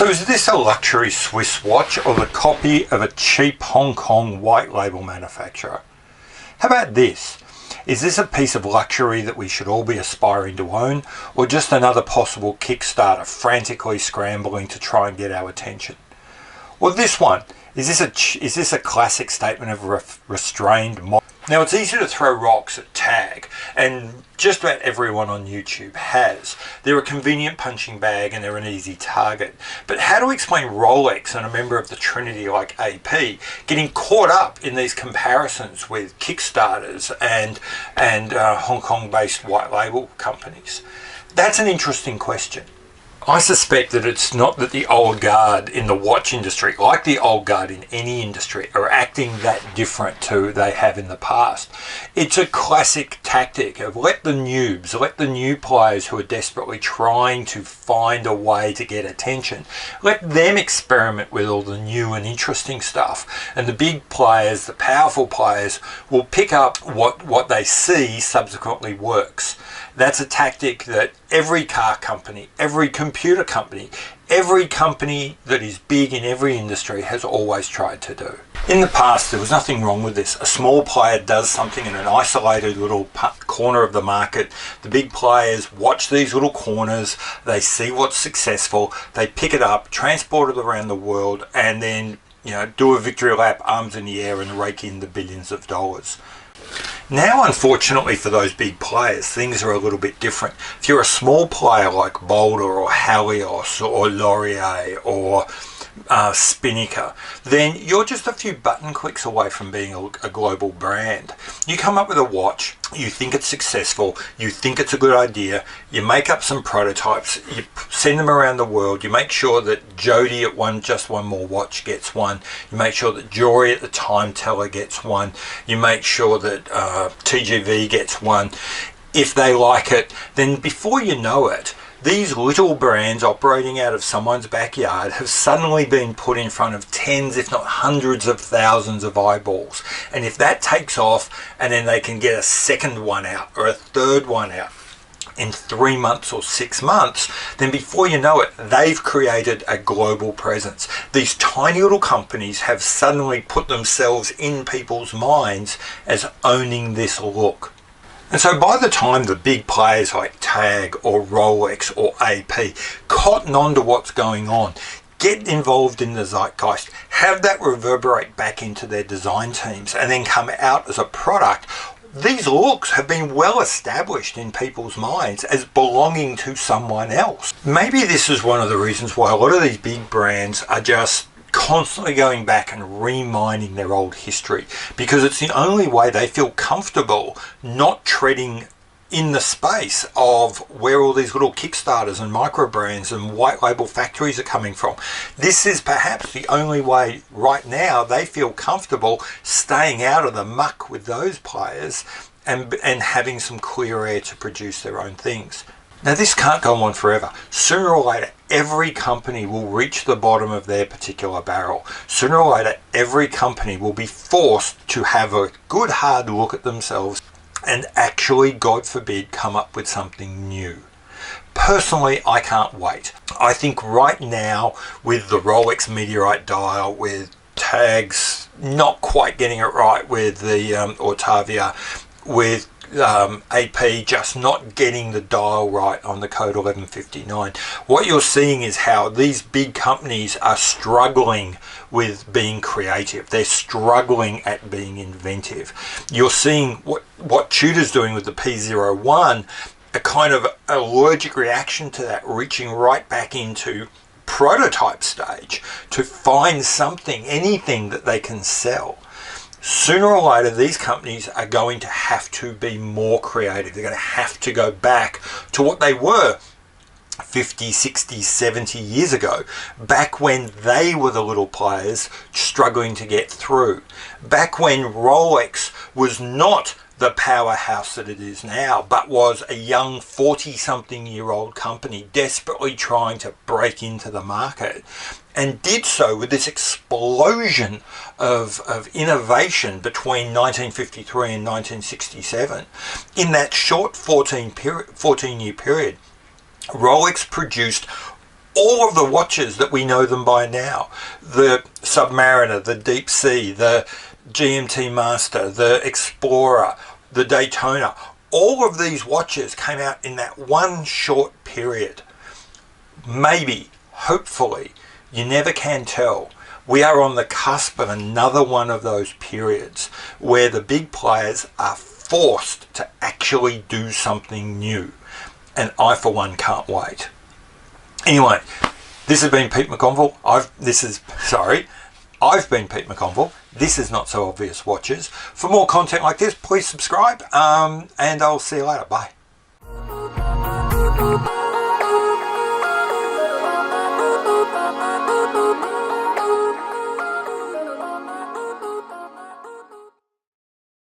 So is this a luxury Swiss watch or the copy of a cheap Hong Kong white label manufacturer? How about this? Is this a piece of luxury that we should all be aspiring to own, or just another possible Kickstarter frantically scrambling to try and get our attention? Or this one, is this a classic statement of restrained model? Now, it's easy to throw rocks at tag, and just about everyone on YouTube has. They're a convenient punching bag and they're an easy target. But how to explain Rolex and a member of the Trinity like AP getting caught up in these comparisons with Kickstarters and Hong Kong-based white label companies? That's an interesting question. I suspect that it's not that the old guard in the watch industry, like the old guard in any industry, are acting that different to they have in the past. It's a classic tactic of let the noobs, let the new players who are desperately trying to find a way to get attention, let them experiment with all the new and interesting stuff. And the big players, the powerful players, will pick up what they see subsequently works. That's a tactic that every car company, every computer company, every company that is big in every industry has always tried to do. In the past, there was nothing wrong with this. A small player does something in an isolated little corner of the market. The big players watch these little corners, they see what's successful, they pick it up, transport it around the world, and then do a victory lap, arms in the air, and rake in the billions of dollars. Now, unfortunately for those big players, things are a little bit different. If you're a small player like Boulder or Halios or Laurier or Spinnaker, then you're just a few button clicks away from being a global brand. You come up with a watch, you think it's successful, you think it's a good idea, you make up some prototypes, you send them around the world, you make sure that Jody at Just One More Watch gets one, you make sure that Jory at the Time Teller gets one, you make sure that TGV gets one. If they like it, then before you know it, these little brands operating out of someone's backyard have suddenly been put in front of tens, if not hundreds of thousands of eyeballs. And if that takes off, and then they can get a second one out or a third one out in 3 months or 6 months, then before you know it, they've created a global presence. These tiny little companies have suddenly put themselves in people's minds as owning this look. And so by the time the big players like TAG or Rolex or AP cotton on to what's going on, get involved in the zeitgeist, have that reverberate back into their design teams, and then come out as a product, these looks have been well established in people's minds as belonging to someone else. Maybe this is one of the reasons why a lot of these big brands are just constantly going back and remining their old history, because it's the only way they feel comfortable not treading in the space of where all these little Kickstarters and microbrands and white label factories are coming from. This is perhaps the only way right now they feel comfortable staying out of the muck with those players and having some clear air to produce their own things. Now, this can't go on forever. Sooner or later, every company will reach the bottom of their particular barrel. Sooner or later, every company will be forced to have a good hard look at themselves and actually, God forbid, come up with something new. Personally, I can't wait. I think right now, with the Rolex Meteorite dial, with TAG's not quite getting it right with the Ortavia, with AP just not getting the dial right on the Code 1159. What you're seeing is how these big companies are struggling with being creative. They're struggling at being inventive. You're seeing what Tudor's doing with the P01, a kind of allergic reaction to that, reaching right back into prototype stage to find something, anything that they can sell. Sooner or later, these companies are going to have to be more creative. They're going to have to go back to what they were 50, 60, 70 years ago, back when they were the little players struggling to get through, back when Rolex was not the powerhouse that it is now, but was a young 40-something-year-old company desperately trying to break into the market, and did so with this explosion of innovation between 1953 and 1967. In that short 14-year period, Rolex produced all of the watches that we know them by now. The Submariner, the Deep Sea, the GMT Master, the Explorer, the Daytona. All of these watches came out in that one short period. Maybe, hopefully, you never can tell. We are on the cusp of another one of those periods where the big players are forced to actually do something new. And I, for one, can't wait. Anyway, this has been Pete McConville. I've been Pete McConville. This is Not So Obvious Watches. For more content like this, please subscribe, and I'll see you later. Bye.